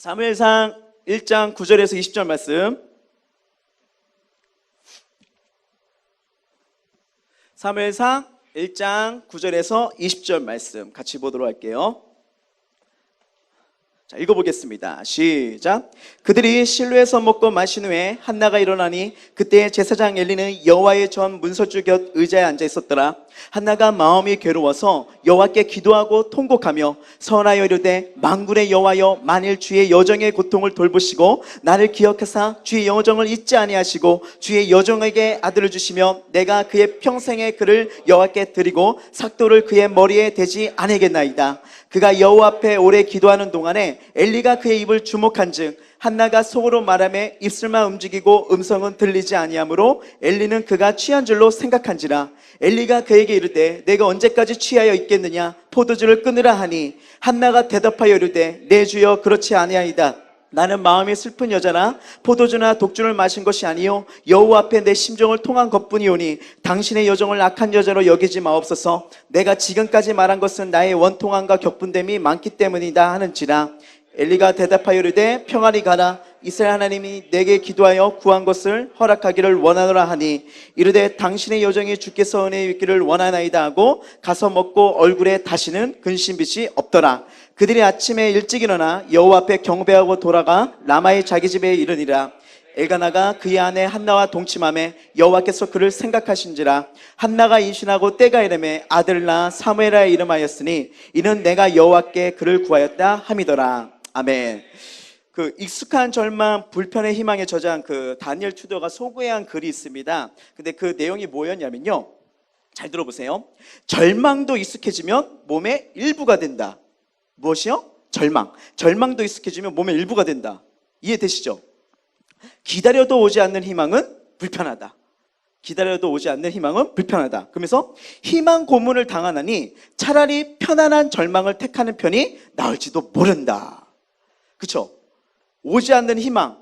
사무엘상 1장 9절에서 20절 말씀. 사무엘상 1장 9절에서 20절 말씀 같이 보도록 할게요. 자, 읽어보겠습니다. 시작. 그들이 실로에서 먹고 마신 후에 한나가 일어나니 그때 제사장 엘리는 여호와의 전 문설주 곁 의자에 앉아 있었더라. 한나가 마음이 괴로워서 여호와께 기도하고 통곡하며 선하여 이르되 만군의 여호와여, 만일 주의 여정의 고통을 돌보시고 나를 기억하사 주의 여정을 잊지 아니하시고 주의 여정에게 아들을 주시면 내가 그의 평생의 그를 여호와께 드리고 삭도를 그의 머리에 대지 아니겠나이다. 그가 여호와 앞에 오래 기도하는 동안에 엘리가 그의 입을 주목한즉 한나가 속으로 말하며 입술만 움직이고 음성은 들리지 아니하므로 엘리는 그가 취한 줄로 생각한지라. 엘리가 그에게 이르되 내가 언제까지 취하여 있겠느냐, 포도주를 끊으라 하니 한나가 대답하여 이르되 내 주여, 그렇지 아니하이다. 나는 마음이 슬픈 여자나 포도주나 독주를 마신 것이 아니요 여호와 앞에 내 심정을 통한 것뿐이오니 당신의 여정을 악한 여자로 여기지 마옵소서. 내가 지금까지 말한 것은 나의 원통함과 격분됨이 많기 때문이다 하는지라. 엘리가 대답하여 이르되 평안히 가라. 이스라엘 하나님이 내게 기도하여 구한 것을 허락하기를 원하노라 하니 이르되 당신의 여정이 주께서 은혜에 있기를 원하나이다 하고 가서 먹고 얼굴에 다시는 근심빛이 없더라. 그들이 아침에 일찍 일어나 여호와 앞에 경배하고 돌아가 라마의 자기 집에 이르니라. 엘가나가 그의 아내 한나와 동침하매 여호와께서 그를 생각하신지라. 한나가 임신하고 때가 이르매 아들을 낳아 사무엘아 이름하였으니 이는 내가 여호와께 그를 구하였다 함이더라. 아멘. 그 익숙한 절망, 불편의 희망의 저장, 그 다니엘 투더가 소개한 글이 있습니다. 근데 그 내용이 뭐였냐면요, 잘 들어보세요. 절망도 익숙해지면 몸의 일부가 된다. 무엇이요? 절망도 익숙해지면 몸의 일부가 된다. 이해되시죠? 기다려도 오지 않는 희망은 불편하다. 기다려도 오지 않는 희망은 불편하다. 그러면서 희망 고문을 당하나니 차라리 편안한 절망을 택하는 편이 나을지도 모른다. 그렇죠? 오지 않는 희망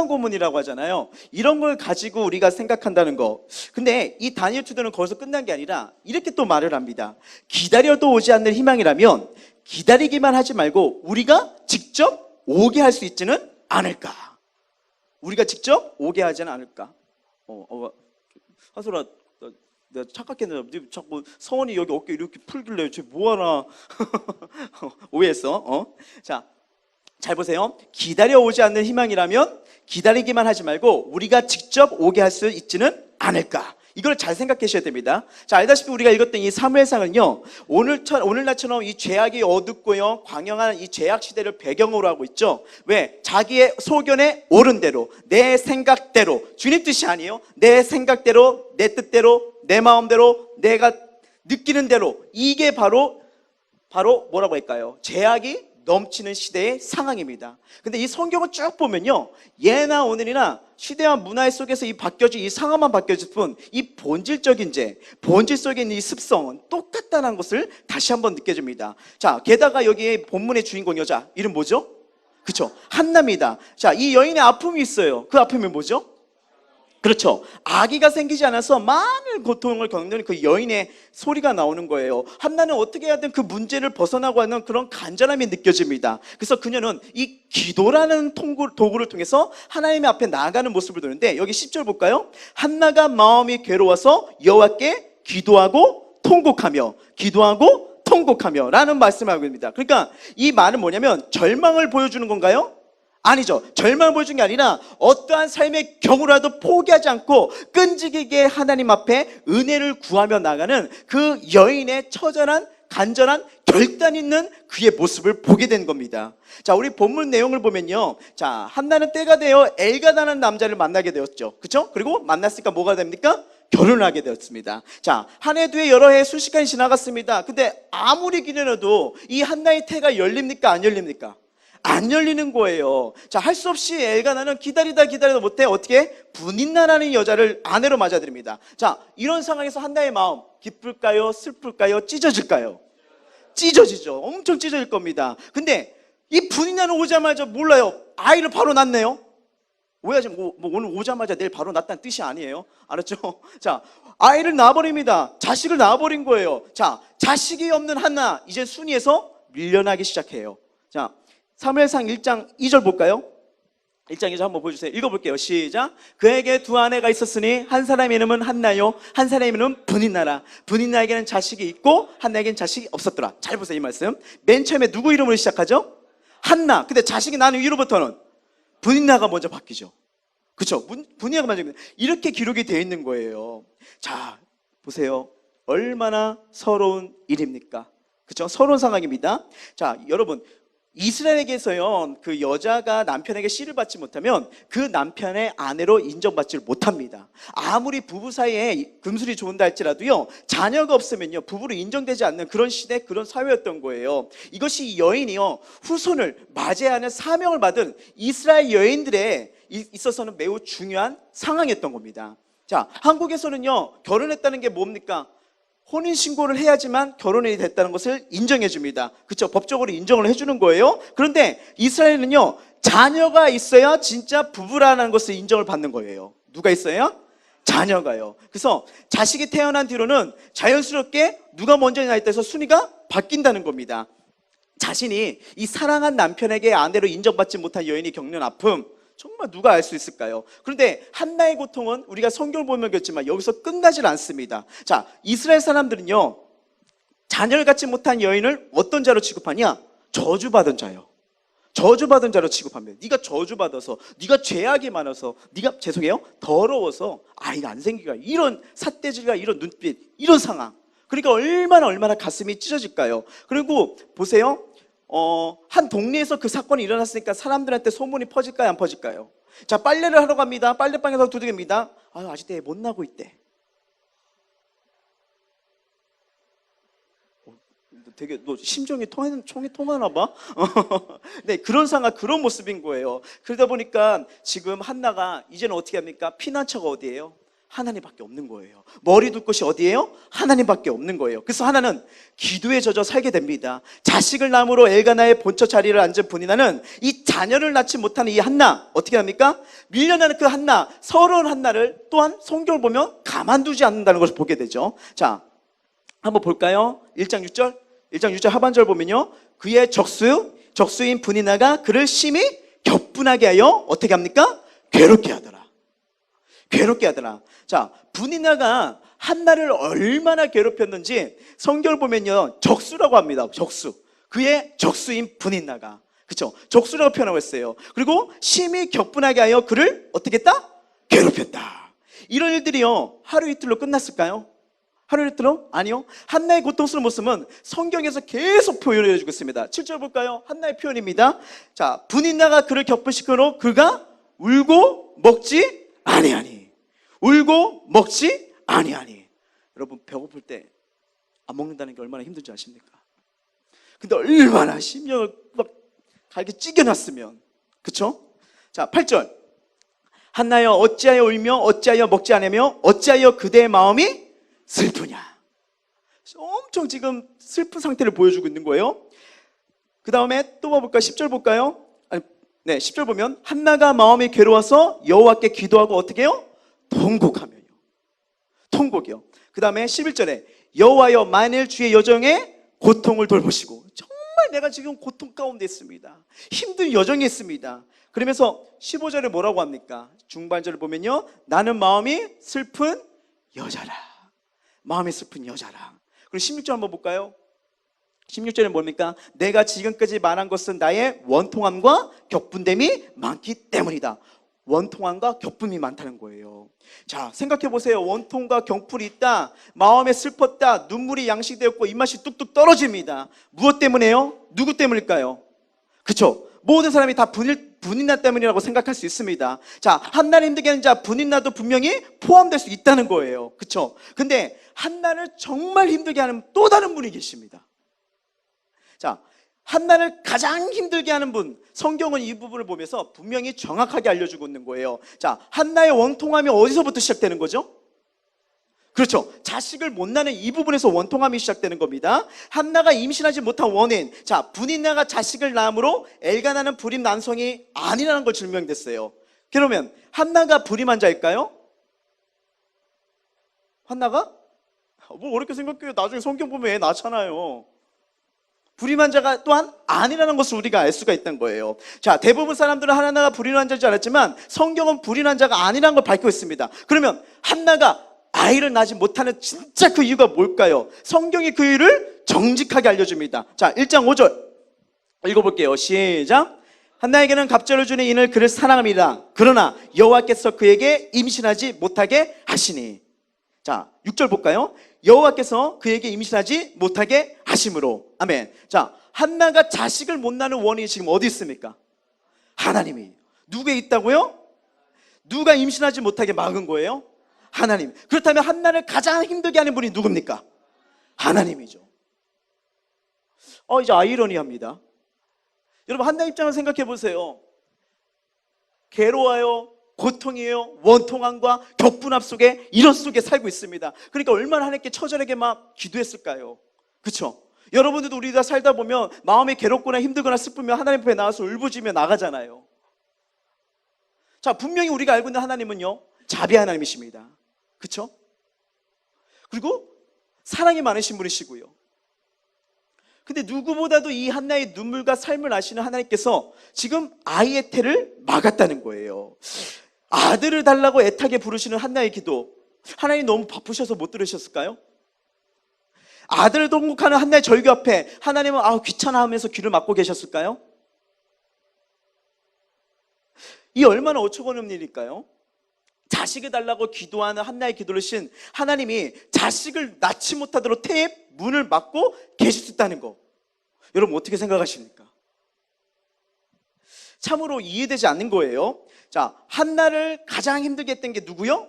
고문이라고 하잖아요. 이런 걸 가지고 우리가 생각한다는 거. 근데 이 다니엘 투더는 거기서 끝난 게 아니라 이렇게 또 말을 합니다. 기다려도 오지 않는 희망이라면 기다리기만 하지 말고 우리가 직접 오게 할 수 있지는 않을까. 우리가 직접 오게 하지는 않을까. 하소라, 내가 착각했는데 자꾸 성원이 여기 어깨 이렇게 풀길래 쟤 뭐하나 오해했어. 자, 잘 보세요. 기다려 오지 않는 희망이라면 기다리기만 하지 말고 우리가 직접 오게 할 수 있지는 않을까. 이걸 잘 생각하셔야 됩니다. 자, 알다시피 우리가 읽었던 이 사무엘상은요, 오늘날처럼 이 죄악이 어둡고요 광영한 이 죄악 시대를 배경으로 하고 있죠. 왜? 자기의 소견에 옳은 대로, 내 생각대로, 주님 뜻이 아니에요. 내 생각대로, 내 뜻대로, 내 마음대로, 내가 느끼는 대로, 이게 바로 뭐라고 할까요? 죄악이 넘치는 시대의 상황입니다. 근데 이 성경을 쭉 보면요, 예나 오늘이나 시대와 문화 속에서 이 상황만 바뀌어질 뿐 이 본질적인 본질 속에 있는 이 습성은 똑같다는 것을 다시 한번 느껴집니다. 자, 게다가 여기 본문의 주인공 여자 이름 뭐죠? 그렇죠, 한나입니다. 자, 이 여인의 아픔이 있어요. 그 아픔이 뭐죠? 그렇죠, 아기가 생기지 않아서 많은 고통을 겪는 그 여인의 소리가 나오는 거예요. 한나는 어떻게 해야 되든 그 문제를 벗어나고 하는 그런 간절함이 느껴집니다. 그래서 그녀는 이 기도라는 도구를 통해서 하나님 앞에 나아가는 모습을 보는데, 여기 10절 볼까요? 한나가 마음이 괴로워서 여호와께 기도하고 통곡하며 라는 말씀을 하고 있습니다. 그러니까 이 말은 뭐냐면 절망을 보여주는 건가요? 아니죠. 절망을 보여준 게 아니라 어떠한 삶의 경우라도 포기하지 않고 끈질기게 하나님 앞에 은혜를 구하며 나가는 그 여인의 처절한, 간절한, 결단 있는 그의 모습을 보게 된 겁니다. 자, 우리 본문 내용을 보면요, 자, 한나는 때가 되어 엘가나라는 남자를 만나게 되었죠. 그렇죠? 그리고 만났으니까 뭐가 됩니까? 결혼을 하게 되었습니다. 자, 한 해 뒤에 여러 해 수시간이 지나갔습니다. 근데 아무리 기다려도 이 한나의 태가 열립니까? 안 열립니까? 안 열리는 거예요. 자, 할 수 없이 엘가나는 기다리다 못해 어떻게 분인나라는 여자를 아내로 맞아들입니다. 자, 이런 상황에서 한나의 마음 기쁠까요? 슬플까요? 찢어질까요? 찢어지죠. 엄청 찢어질 겁니다. 근데 이 분인나는 오자마자 몰라요. 아이를 바로 낳네요. 오해하지 뭐 오늘 오자마자 내일 바로 낳았다는 뜻이 아니에요. 알았죠? 자, 아이를 낳아버립니다. 자식을 낳아버린 거예요. 자, 자식이 없는 한나, 이제 순위에서 밀려나기 시작해요. 자, 사무엘상 1장 2절 볼까요? 1장 2절 한번 보여주세요. 읽어볼게요. 시작. 그에게 두 아내가 있었으니 한 사람의 이름은 한나요, 한 사람의 이름은 브닛나라. 브닛나에게는 자식이 있고 한나에게는 자식이 없었더라. 잘 보세요, 이 말씀. 맨 처음에 누구 이름으로 시작하죠? 한나. 근데 자식이 난 이후로부터는 브닛나가 먼저 바뀌죠. 그렇죠? 브닛나가 먼저 이렇게 기록이 되어 있는 거예요. 자, 보세요. 얼마나 서러운 일입니까? 그렇죠? 서러운 상황입니다. 자, 여러분, 이스라엘에게서요, 그 여자가 남편에게 씨를 받지 못하면 그 남편의 아내로 인정받지 못합니다. 아무리 부부 사이에 금술이 좋은다 할지라도요, 자녀가 없으면요 부부로 인정되지 않는 그런 시대, 그런 사회였던 거예요. 이것이 이 여인이요 후손을 맞이하는 사명을 받은 이스라엘 여인들에 있어서는 매우 중요한 상황이었던 겁니다. 자, 한국에서는요 결혼했다는 게 뭡니까? 혼인신고를 해야지만 결혼이 됐다는 것을 인정해 줍니다. 그렇죠? 법적으로 인정을 해주는 거예요. 그런데 이스라엘은요 자녀가 있어야 진짜 부부라는 것을 인정을 받는 거예요. 누가 있어요? 자녀가요. 그래서 자식이 태어난 뒤로는 자연스럽게 누가 먼저냐 해서 순위가 바뀐다는 겁니다. 자신이 이 사랑한 남편에게 아내로 인정받지 못한 여인이 겪는 아픔, 정말 누가 알 수 있을까요? 그런데 한나의 고통은 우리가 성경을 보면 그렇지만 여기서 끝나질 않습니다. 자, 이스라엘 사람들은요 자녀를 갖지 못한 여인을 어떤 자로 취급하냐? 저주받은 자요. 저주받은 자로 취급합니다. 네가 저주받아서, 네가 죄악이 많아서, 네가 더러워서 아이가 안 생기가, 이런 삿대질과 이런 눈빛, 이런 상황. 그러니까 얼마나 가슴이 찢어질까요? 그리고 보세요. 한 동네에서 그 사건이 일어났으니까 사람들한테 소문이 퍼질까요, 안 퍼질까요? 자, 빨래를 하러 갑니다. 빨래방에서 두들깁니다. 아직 애 못 나고 있대. 되게 너 심정이 총이 통하나 봐. 네, 그런 상황, 그런 모습인 거예요. 그러다 보니까 지금 한나가 이제는 어떻게 합니까? 피난처가 어디예요? 하나님밖에 없는 거예요. 머리 둘 곳이 어디예요? 하나님밖에 없는 거예요. 그래서 하나는 기도에 젖어 살게 됩니다. 자식을 낳음으로 엘가나의 본처 자리를 앉은 브닛나는 이 자녀를 낳지 못하는 이 한나 어떻게 합니까? 밀려나는 그 한나, 서러운 한나를 또한 성경을 보면 가만두지 않는다는 것을 보게 되죠. 자, 한번 볼까요? 1장 6절 하반절 보면요, 그의 적수인 브닛나가 그를 심히 격분하게 하여 어떻게 합니까? 괴롭게 하더라. 자, 브닛나가 한나를 얼마나 괴롭혔는지 성경을 보면요 적수라고 합니다. 적수. 그의 적수인 브닛나가, 그렇죠? 적수라고 표현하고 있어요. 그리고 심히 격분하게 하여 그를 어떻게 했다? 괴롭혔다. 이런 일들이요 하루 이틀로 끝났을까요? 하루 이틀로? 아니요. 한나의 고통스러운 모습은 성경에서 계속 표현해 주고 있습니다. 7절 볼까요? 한나의 표현입니다. 자, 브닛나가 그를 격분시키므로 그가 울고 먹지 아니하니. 울고 먹지 아니하니. 여러분, 배고플 때 안 먹는다는 게 얼마나 힘든지 아십니까? 근데 얼마나 심령을 막 갈게 찢겨놨으면. 그쵸? 자, 8절. 한나여 어찌하여 울며 어찌하여 먹지 않으며 어찌하여 그대의 마음이 슬프냐. 엄청 지금 슬픈 상태를 보여주고 있는 거예요. 그 다음에 또 볼까요? 10절 볼까요? 네, 10절 보면 한나가 마음이 괴로워서 여호와께 기도하고 어떻게 해요? 통곡하며요. 통곡이요. 그 다음에 11절에 여호와여 만일 주의 여정에 고통을 돌보시고, 정말 내가 지금 고통 가운데 있습니다. 힘든 여정에 있습니다. 그러면서 15절에 뭐라고 합니까? 중반절을 보면요, 나는 마음이 슬픈 여자라. 마음이 슬픈 여자라. 그리고 16절 한번 볼까요? 16절에 뭡니까? 내가 지금까지 말한 것은 나의 원통함과 격분됨이 많기 때문이다. 원통함과 격분이 많다는 거예요. 자, 생각해 보세요. 원통과 격분이 있다, 마음에 슬펐다, 눈물이 양식되었고 입맛이 뚝뚝 떨어집니다. 무엇 때문에요? 누구 때문일까요? 그쵸? 모든 사람이 다 브닛나 때문이라고 생각할 수 있습니다. 자, 한나를 힘들게 하는 자 브닛나도 분명히 포함될 수 있다는 거예요. 그쵸? 근데 한나를 정말 힘들게 하는 또 다른 분이 계십니다. 자, 한나를 가장 힘들게 하는 분, 성경은 이 부분을 보면서 분명히 정확하게 알려주고 있는 거예요. 자, 한나의 원통함이 어디서부터 시작되는 거죠? 그렇죠. 자식을 못 낳는 이 부분에서 원통함이 시작되는 겁니다. 한나가 임신하지 못한 원인, 자, 브닛나가 자식을 낳음으로 엘가나는 불임 남성이 아니라는 걸 증명됐어요. 그러면 한나가 불임한 자일까요? 한나가? 뭐 어렵게 생각해요. 나중에 성경 보면 애 낳잖아요. 불임한 자가 또한 아니라는 것을 우리가 알 수가 있다는 거예요. 자, 대부분 사람들은 한나가 불임한 자인 줄 알았지만 성경은 불임한 자가 아니라는 걸 밝히고 있습니다. 그러면 한나가 아이를 낳지 못하는 진짜 그 이유가 뭘까요? 성경이 그 이유를 정직하게 알려줍니다. 자, 1장 5절 읽어볼게요. 시작. 한나에게는 갑절을 주는 이는 그를 사랑함이라. 그러나 여호와께서 그에게 임신하지 못하게 하시니. 자, 6절 볼까요? 여호와께서 그에게 임신하지 못하게 하심으로. 아멘. 자, 한나가 자식을 못 낳는 원인이 지금 어디 있습니까? 하나님이. 누구에 있다고요? 누가 임신하지 못하게 막은 거예요? 하나님. 그렇다면 한나를 가장 힘들게 하는 분이 누굽니까? 하나님이죠. 이제 아이러니합니다. 여러분, 한나 입장을 생각해 보세요. 괴로워요, 고통이에요, 원통함과 격분함 속에, 이런 속에 살고 있습니다. 그러니까 얼마나 하나님께 처절하게 막 기도했을까요? 그렇죠? 여러분들도 우리가 살다 보면 마음이 괴롭거나 힘들거나 슬프면 하나님 앞에 나와서 울부짖으며 나가잖아요. 자, 분명히 우리가 알고 있는 하나님은요, 자비 하나님이십니다. 그렇죠? 그리고 사랑이 많으신 분이시고요. 근데 누구보다도 이 한나의 눈물과 삶을 아시는 하나님께서 지금 아이의 태를 막았다는 거예요. 아들을 달라고 애타게 부르시는 한나의 기도, 하나님 너무 바쁘셔서 못 들으셨을까요? 아들을 통곡하는 한나의 절규 앞에 하나님은 귀찮아 하면서 귀를 막고 계셨을까요? 이 얼마나 어처구니없는 일일까요? 자식을 달라고 기도하는 한나의 기도를 신 하나님이 자식을 낳지 못하도록 태의 문을 막고 계셨다는 거, 여러분 어떻게 생각하십니까? 참으로 이해되지 않는 거예요. 자, 한나를 가장 힘들게 했던 게 누구요?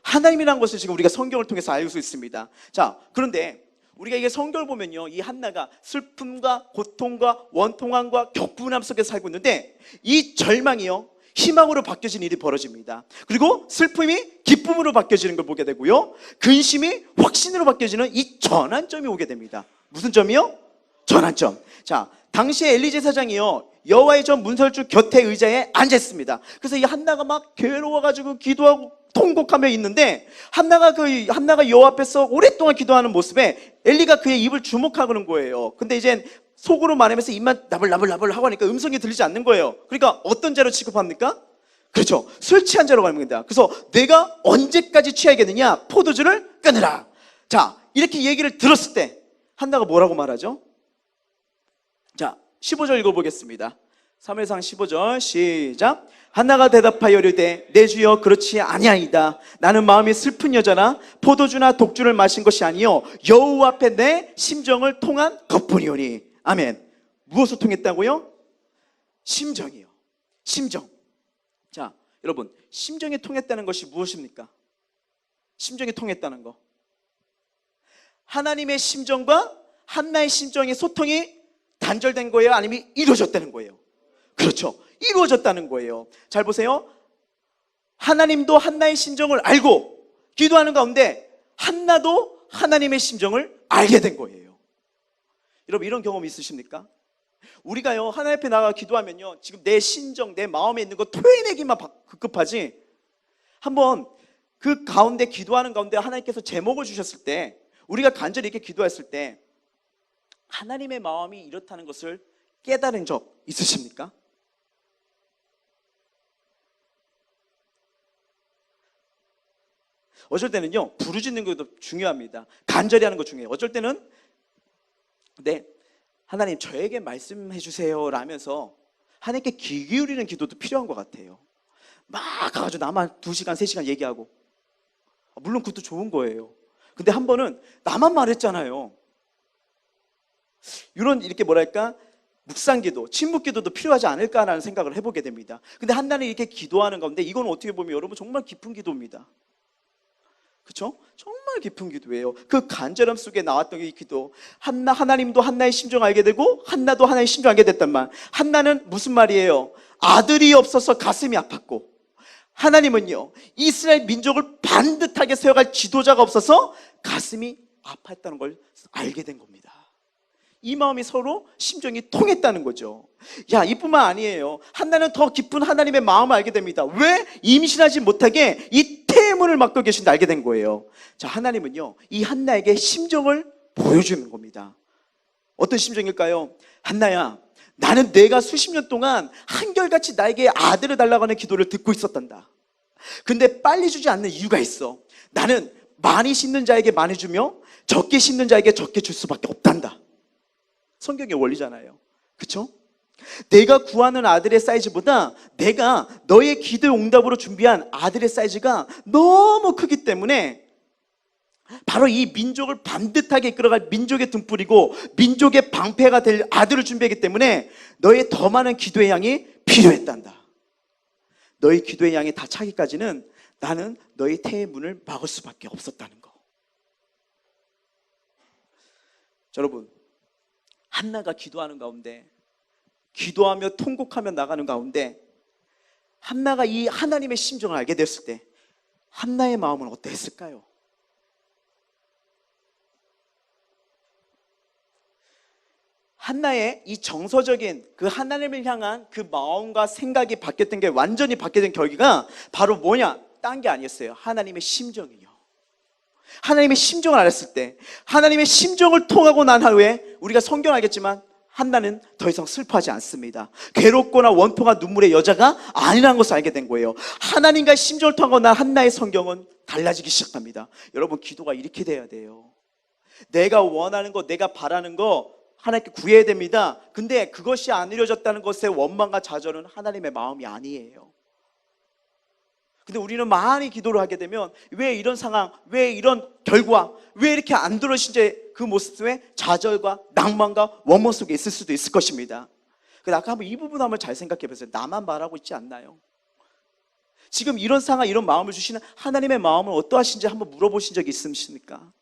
하나님이라는 것을 지금 우리가 성경을 통해서 알 수 있습니다. 자, 그런데 우리가 이게 성경을 보면요, 이 한나가 슬픔과 고통과 원통함과 격분함 속에 살고 있는데 이 절망이요, 희망으로 바뀌어지는 일이 벌어집니다. 그리고 슬픔이 기쁨으로 바뀌어지는 걸 보게 되고요, 근심이 확신으로 바뀌어지는 이 전환점이 오게 됩니다. 무슨 점이요? 전환점. 자, 당시에 엘리 제사장이요, 여호와의 전 문설주 곁에 의자에 앉았습니다. 그래서 이 한나가 막 괴로워가지고 기도하고 통곡하며 있는데 한나가 여호와 앞에서 오랫동안 기도하는 모습에 엘리가 그의 입을 주목하는 거예요. 근데 이제 속으로 말하면서 입만 나불나불나불 하고 하니까 음성이 들리지 않는 거예요. 그러니까 어떤 자로 취급합니까? 그렇죠, 술 취한 자로 갑니다. 그래서 내가 언제까지 취하겠느냐, 포도주를 끊으라. 자, 이렇게 얘기를 들었을 때 한나가 뭐라고 말하죠? 자, 15절 읽어보겠습니다. 3회상 15절 시작. 한나가 대답하여 이르되 내 주여 그렇지 아니하이다. 나는 마음이 슬픈 여자나 포도주나 독주를 마신 것이 아니요 여호와 앞에 내 심정을 통한 것뿐이오니. 아멘. 무엇을 통했다고요? 심정이요. 심정. 자, 여러분, 심정이 통했다는 것이 무엇입니까? 심정이 통했다는 거, 하나님의 심정과 한나의 심정의 소통이 단절된 거예요? 아니면 이루어졌다는 거예요? 그렇죠, 이루어졌다는 거예요. 잘 보세요. 하나님도 한나의 심정을 알고 기도하는 가운데 한나도 하나님의 심정을 알게 된 거예요. 여러분, 이런 경험 있으십니까? 우리가요, 하나님 앞에 나가 기도하면요, 지금 내 심정, 내 마음에 있는 거 토해내기만 급급하지, 한번 그 가운데 기도하는 가운데 하나님께서 제목을 주셨을 때, 우리가 간절히 이렇게 기도했을 때 하나님의 마음이 이렇다는 것을 깨달은 적 있으십니까? 어쩔 때는요, 부르짖는 것도 중요합니다. 간절히 하는 거 중요해요. 어쩔 때는 네, 하나님 저에게 말씀해 주세요 라면서 하나님께 귀 기울이는 기도도 필요한 것 같아요. 막 가가지고 나만 2시간 3시간 얘기하고, 물론 그것도 좋은 거예요. 근데 한 번은 나만 말했잖아요. 이런 이렇게 뭐랄까, 묵상기도, 침묵기도도 필요하지 않을까라는 생각을 해보게 됩니다. 근데 한나는 이렇게 기도하는 가운데 이건 어떻게 보면 여러분 정말 깊은 기도입니다. 그렇죠? 정말 깊은 기도예요. 그 간절함 속에 나왔던 이 기도, 하나님도 한나의 심정을 알게 되고 한나도 하나의 심정을 알게 됐단 말. 한나는 무슨 말이에요? 아들이 없어서 가슴이 아팠고, 하나님은요, 이스라엘 민족을 반듯하게 세워갈 지도자가 없어서 가슴이 아팠다는 걸 알게 된 겁니다. 이 마음이 서로 심정이 통했다는 거죠. 야, 이뿐만 아니에요. 한나는 더 깊은 하나님의 마음을 알게 됩니다. 왜? 임신하지 못하게 이 태문을 막고 계신다 알게 된 거예요. 자, 하나님은요, 이 한나에게 심정을 보여주는 겁니다. 어떤 심정일까요? 한나야, 나는 내가 수십 년 동안 한결같이 나에게 아들을 달라고 하는 기도를 듣고 있었단다. 근데 빨리 주지 않는 이유가 있어. 나는 많이 심는 자에게 많이 주며 적게 심는 자에게 적게 줄 수밖에 없단다. 성경의 원리잖아요. 그렇죠? 내가 구하는 아들의 사이즈보다 내가 너의 기도의 응답으로 준비한 아들의 사이즈가 너무 크기 때문에 바로 이 민족을 반듯하게 이끌어갈 민족의 등불이고 민족의 방패가 될 아들을 준비하기 때문에 너의 더 많은 기도의 양이 필요했단다. 너의 기도의 양이 다 차기까지는 나는 너의 태의 문을 막을 수밖에 없었다는 거. 자, 여러분, 한나가 기도하는 가운데, 기도하며 통곡하며 나가는 가운데 한나가 이 하나님의 심정을 알게 됐을 때 한나의 마음은 어땠을까요? 한나의 이 정서적인 그 하나님을 향한 그 마음과 생각이 바뀌었던 게 완전히 바뀌어진 계기가 바로 뭐냐? 딴 게 아니었어요. 하나님의 심정이요. 하나님의 심정을 알았을 때, 하나님의 심정을 통하고 난 후에 우리가 성경 알겠지만 한나는 더 이상 슬퍼하지 않습니다. 괴롭거나 원통한 눈물의 여자가 아니라는 것을 알게 된 거예요. 하나님과의 심정을 통하고 난 한나의 성경은 달라지기 시작합니다. 여러분, 기도가 이렇게 돼야 돼요. 내가 원하는 거, 내가 바라는 거 하나님께 구해야 됩니다. 근데 그것이 안 이루어졌다는 것의 원망과 좌절은 하나님의 마음이 아니에요. 근데 우리는 많이 기도를 하게 되면 왜 이런 상황, 왜 이런 결과, 왜 이렇게 안 들어오신지 그 모습 속에 좌절과 낭만과 원망 속에 있을 수도 있을 것입니다. 그래서 아까 한번 이 부분 한번 잘 생각해 보세요. 나만 말하고 있지 않나요? 지금 이런 상황, 이런 마음을 주시는 하나님의 마음은 어떠하신지 한번 물어보신 적이 있으십니까?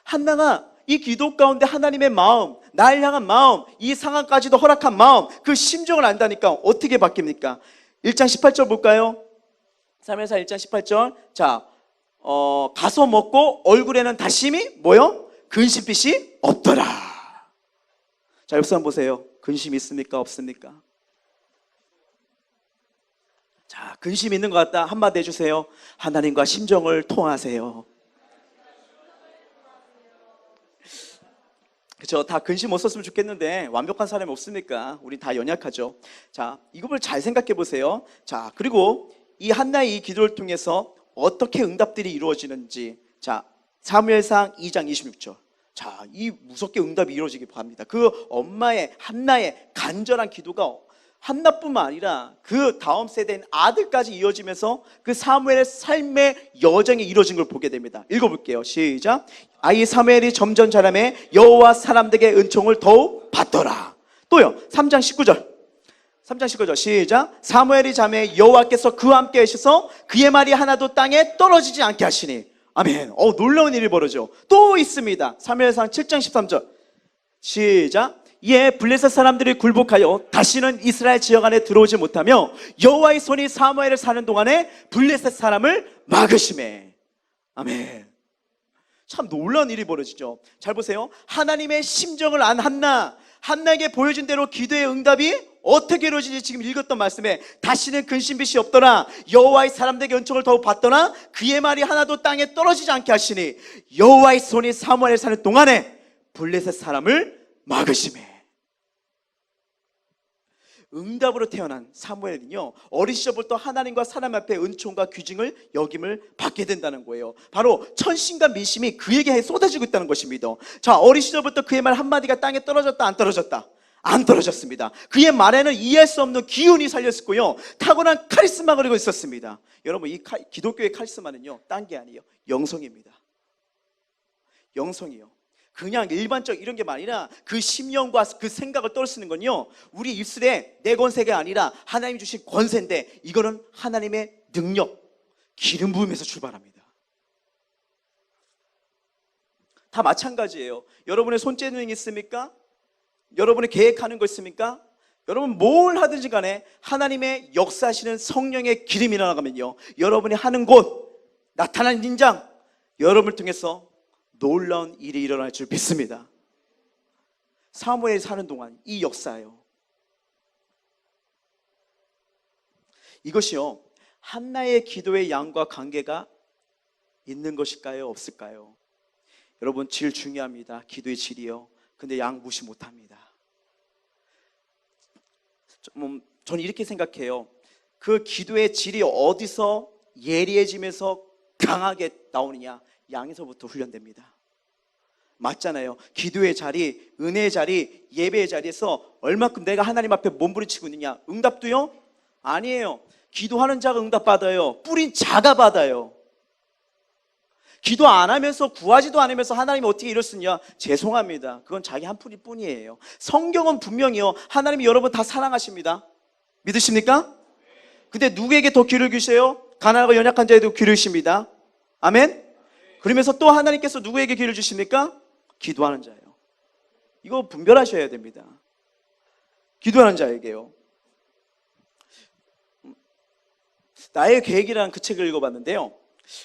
한나가 이 기도 가운데 하나님의 마음, 나를 향한 마음, 이 상황까지도 허락한 마음, 그 심정을 안다니까 어떻게 바뀝니까? 1장 18절 볼까요? 3회사 1장 18절. 자, 가서 먹고 얼굴에는 다심이 뭐요? 근심빛이 없더라. 자, 옆 사람 보세요. 근심 있습니까? 없습니까? 자, 근심 있는 것 같다. 한마디 해주세요. 하나님과 심정을 통하세요. 그렇죠. 다 근심 못 썼으면 좋겠는데 완벽한 사람이 없습니까? 우리 다 연약하죠. 자, 이걸 잘 생각해 보세요. 자, 그리고 이 한나의 이 기도를 통해서 어떻게 응답들이 이루어지는지, 자, 사무엘상 2장 26절. 자, 이 무섭게 응답이 이루어지기 바랍니다. 그 엄마의 한나의 간절한 기도가 한나뿐만 아니라 그 다음 세대인 아들까지 이어지면서 그 사무엘의 삶의 여정이 이루어진 걸 보게 됩니다. 읽어볼게요. 시작. 아이 사무엘이 점점 자라매 여호와 사람들에게 은총을 더욱 받더라. 또요. 3장 19절. 3장 19절 시작. 사무엘이 자매 여호와께서 그와 함께 하셔서 그의 말이 하나도 땅에 떨어지지 않게 하시니. 아멘. 놀라운 일이 벌어져. 또 있습니다. 사무엘상 7장 13절 시작. 이에 블레셋 사람들이 굴복하여 다시는 이스라엘 지역 안에 들어오지 못하며 여호와의 손이 사무엘을 사는 동안에 블레셋 사람을 막으시매. 아멘. 참 놀라운 일이 벌어지죠. 잘 보세요. 하나님의 심정을 안 한나에게 보여준 대로 기도의 응답이 어떻게 이루어지는지 지금 읽었던 말씀에 다시는 근심빛이 없더라. 여호와의 사람들에게 은총을 더욱 받더라. 그의 말이 하나도 땅에 떨어지지 않게 하시니 여호와의 손이 사무엘을 사는 동안에 블레셋 사람을 막으시매. 응답으로 태어난 사무엘은요, 어린 시절부터 하나님과 사람 앞에 은총과 귀징을 여김을 받게 된다는 거예요. 바로 천신과 민심이 그에게 쏟아지고 있다는 것입니다. 자, 어린 시절부터 그의 말 한마디가 땅에 떨어졌다 안 떨어졌다? 안 떨어졌습니다. 그의 말에는 이해할 수 없는 기운이 살렸고요, 타고난 카리스마가 그리고 있었습니다. 여러분, 이 기독교의 카리스마는요, 딴 게 아니에요. 영성입니다. 영성이요. 그냥 일반적 이런 게 아니라 그 심령과 그 생각을 떨쓰는 건요, 우리 입술에 내 권세가 아니라 하나님이 주신 권세인데, 이거는 하나님의 능력, 기름 부음에서 출발합니다. 다 마찬가지예요. 여러분의 손재능이 있습니까? 여러분이 계획하는 거 있습니까? 여러분 뭘 하든지 간에 하나님의 역사하시는 성령의 기름이 나가면요, 여러분이 하는 곳, 나타나는 인장, 여러분을 통해서 놀라운 일이 일어날 줄 믿습니다. 사무엘이 사는 동안 이 역사예요. 이것이요, 한나의 기도의 양과 관계가 있는 것일까요? 없을까요? 여러분, 질 중요합니다. 기도의 질이요. 근데 양 무시 못합니다. 저는 이렇게 생각해요. 그 기도의 질이 어디서 예리해지면서 강하게 나오느냐? 양에서부터 훈련됩니다. 맞잖아요. 기도의 자리, 은혜의 자리, 예배의 자리에서 얼마큼 내가 하나님 앞에 몸부림치고 있느냐? 응답도요? 아니에요. 기도하는 자가 응답 받아요. 뿌린 자가 받아요. 기도 안 하면서 구하지도 않으면서 하나님이 어떻게 이럴 수 있냐? 죄송합니다. 그건 자기 한 풀이 뿐이에요. 성경은 분명히요, 하나님이 여러분 다 사랑하십니다. 믿으십니까? 근데 누구에게 더 귀를 기우세요? 가난하고 연약한 자에도 귀를 주십니다. 아멘? 그러면서 또 하나님께서 누구에게 귀를 주십니까? 기도하는 자예요. 이거 분별하셔야 됩니다. 기도하는 자에게요. 나의 계획이라는 그 책을 읽어봤는데요,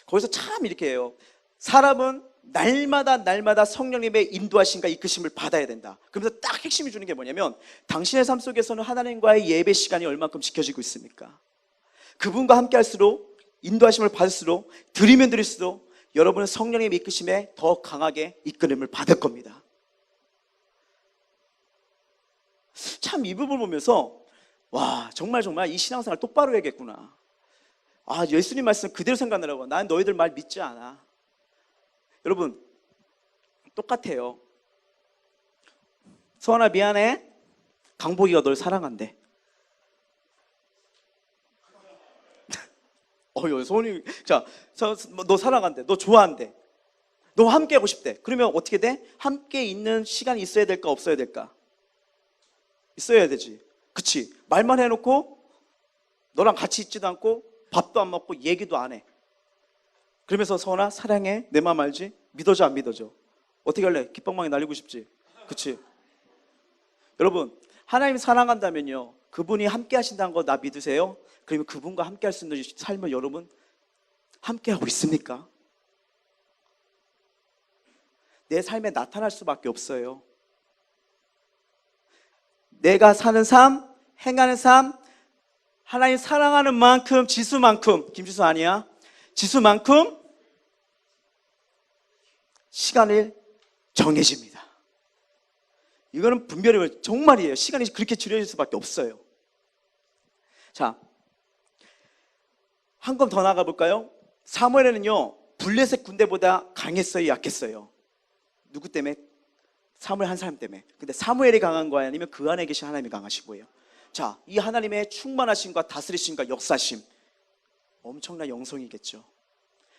거기서 참 이렇게 해요. 사람은 날마다 성령님의 인도하심과 이끄심을 받아야 된다. 그러면서 딱 핵심이 주는 게 뭐냐면, 당신의 삶 속에서는 하나님과의 예배 시간이 얼만큼 지켜지고 있습니까? 그분과 함께 할수록, 인도하심을 받을수록, 드리면 드릴수록 여러분은 성령님의 이끄심에 더 강하게 이끌림을 받을 겁니다. 참 이 부분을 보면서 와, 정말 이 신앙생활 똑바로 해야겠구나. 아, 예수님 말씀 그대로 생각하느라고 난 너희들 말 믿지 않아. 여러분, 똑같아요. 서원아 미안해, 강복이가 널 사랑한대. 소원이, 너 사랑한대, 너 좋아한대, 너 함께 하고 싶대. 그러면 어떻게 돼? 함께 있는 시간이 있어야 될까, 없어야 될까? 있어야 되지. 그치? 말만 해놓고 너랑 같이 있지도 않고 밥도 안 먹고 얘기도 안 해. 그러면서 서원아 사랑해, 내 맘 알지? 믿어줘, 안 믿어줘? 어떻게 할래? 깃방망이 날리고 싶지? 그치? 여러분, 하나님 사랑한다면요, 그분이 함께 하신다는 거 나 믿으세요? 그러면 그분과 함께 할 수 있는 삶을 여러분 함께 하고 있습니까? 내 삶에 나타날 수밖에 없어요. 내가 사는 삶, 행하는 삶, 하나님 사랑하는 만큼, 지수만큼, 김지수 아니야? 지수만큼 시간을 정해집니다. 이거는 분별이 정말이에요. 시간이 그렇게 줄여질 수밖에 없어요. 자, 한 건 더 나가 볼까요? 사무엘에는요, 블레셋 군대보다 강했어요, 약했어요? 누구 때문에? 사무엘 한 사람 때문에. 근데 사무엘이 강한 거야, 아니면 그 안에 계신 하나님이 강하신 거예요? 자, 이 하나님의 충만하심과 다스리심과 역사심, 엄청난 영성이겠죠.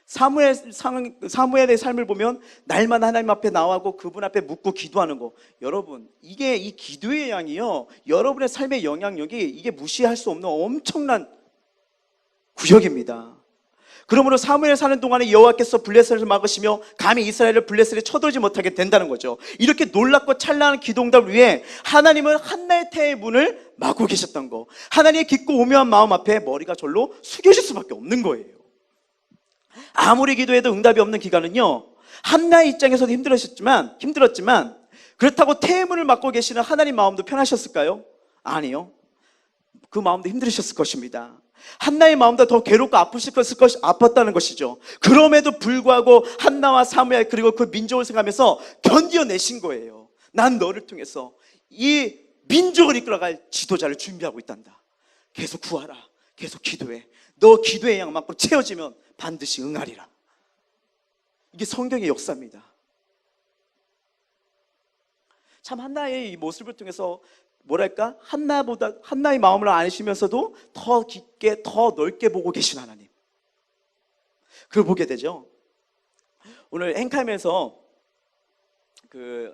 사무엘의 삶을 보면 날마다 하나님 앞에 나와고 그분 앞에 묻고 기도하는 거, 여러분, 이게 이 기도의 양이요, 여러분의 삶의 영향력이 이게 무시할 수 없는 엄청난 구역입니다. 그러므로 사무엘 사는 동안에 여호와께서 블레셋을 막으시며 감히 이스라엘을 블레셋에 쳐들지 못하게 된다는 거죠. 이렇게 놀랍고 찬란한 기도응답을 위해 하나님은 한나의 태의 문을 막고 계셨던 거, 하나님의 깊고 오묘한 마음 앞에 머리가 절로 숙여질 수밖에 없는 거예요. 아무리 기도해도 응답이 없는 기간은요, 한나의 입장에서도 힘들었지만 그렇다고 태의 문을 막고 계시는 하나님 마음도 편하셨을까요? 아니요. 그 마음도 힘들으셨을 것입니다. 한나의 마음도 더 괴롭고 아팠다는 것이죠. 그럼에도 불구하고 한나와 사무엘 그리고 그 민족을 생각하면서 견뎌내신 거예요. 난 너를 통해서 이 민족을 이끌어갈 지도자를 준비하고 있단다. 계속 구하라, 계속 기도해. 너 기도의 양만큼 채워지면 반드시 응하리라. 이게 성경의 역사입니다. 참 한나의 이 모습을 통해서 뭐랄까, 한나의 마음을 아시면서도 더 깊게, 더 넓게 보고 계신 하나님, 그걸 보게 되죠. 오늘 행카임에서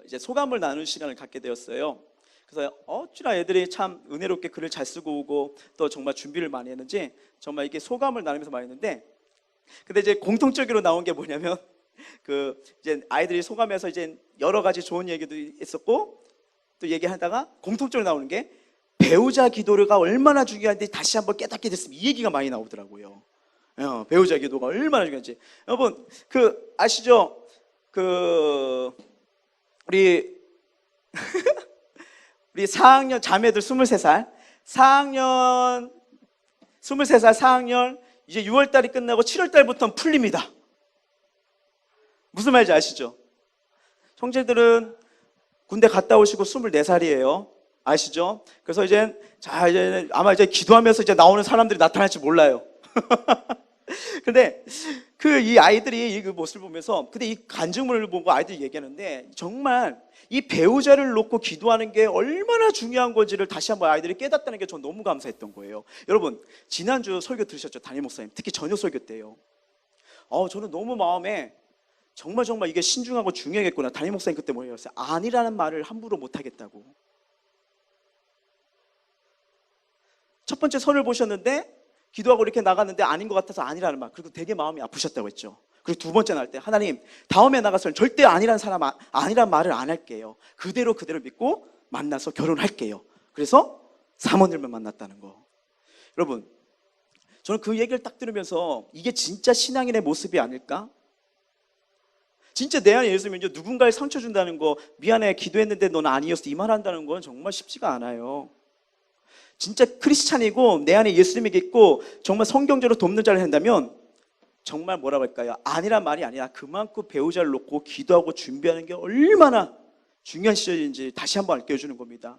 이제 소감을 나눌 시간을 갖게 되었어요. 그래서 어찌나 애들이 참 은혜롭게 글을 잘 쓰고 오고 또 정말 준비를 많이 했는지 정말 이렇게 소감을 나누면서 많이 했는데, 근데 이제 공통적으로 나온 게 뭐냐면, 이제 아이들이 소감에서 이제 여러 가지 좋은 얘기도 있었고, 또 얘기하다가 공통적으로 나오는 게 배우자 기도가 얼마나 중요한지 다시 한번 깨닫게 됐으면, 이 얘기가 많이 나오더라고요. 배우자 기도가 얼마나 중요한지. 여러분, 아시죠? 우리 4학년 자매들 23살, 4학년 4학년 이제 6월달이 끝나고 7월달부터는 풀립니다. 무슨 말인지 아시죠? 형제들은 군대 갔다 오시고 24살이에요. 아시죠? 그래서 이제 아마 이제 기도하면서 이제 나오는 사람들이 나타날지 몰라요. 근데 이 아이들이 이 모습을 보면서, 근데 이 간증문을 보고 아이들이 얘기하는데, 정말 이 배우자를 놓고 기도하는 게 얼마나 중요한 건지를 다시 한번 아이들이 깨닫다는 게 전 너무 감사했던 거예요. 여러분, 지난주 설교 들으셨죠? 담임 목사님. 특히 저녁 설교 때요. 저는 너무 마음에 정말 이게 신중하고 중요하겠구나. 담임 목사님 그때 뭐였어요? 아니라는 말을 함부로 못하겠다고. 첫 번째 선을 보셨는데 기도하고 이렇게 나갔는데 아닌 것 같아서 아니라는 말. 그리고 되게 마음이 아프셨다고 했죠. 그리고 두 번째 날 때 하나님, 다음에 나가서는 절대 아니라는 사람, 아니란 말을 안 할게요. 그대로 믿고 만나서 결혼할게요. 그래서 사모님을 만났다는 거. 여러분, 저는 그 얘기를 딱 들으면서 이게 진짜 신앙인의 모습이 아닐까? 진짜 내 안에 예수 믿으면 누군가에 상처 준다는 거, 미안해 기도했는데 넌 아니었어 이 말 한다는 건 정말 쉽지가 않아요. 진짜 크리스찬이고 내 안에 예수 믿고 정말 성경적으로 돕는 자를 한다면 정말 뭐라고 할까요? 아니란 말이 아니라 그만큼 배우자를 놓고 기도하고 준비하는 게 얼마나 중요한 시절인지 다시 한번 알려주는 겁니다.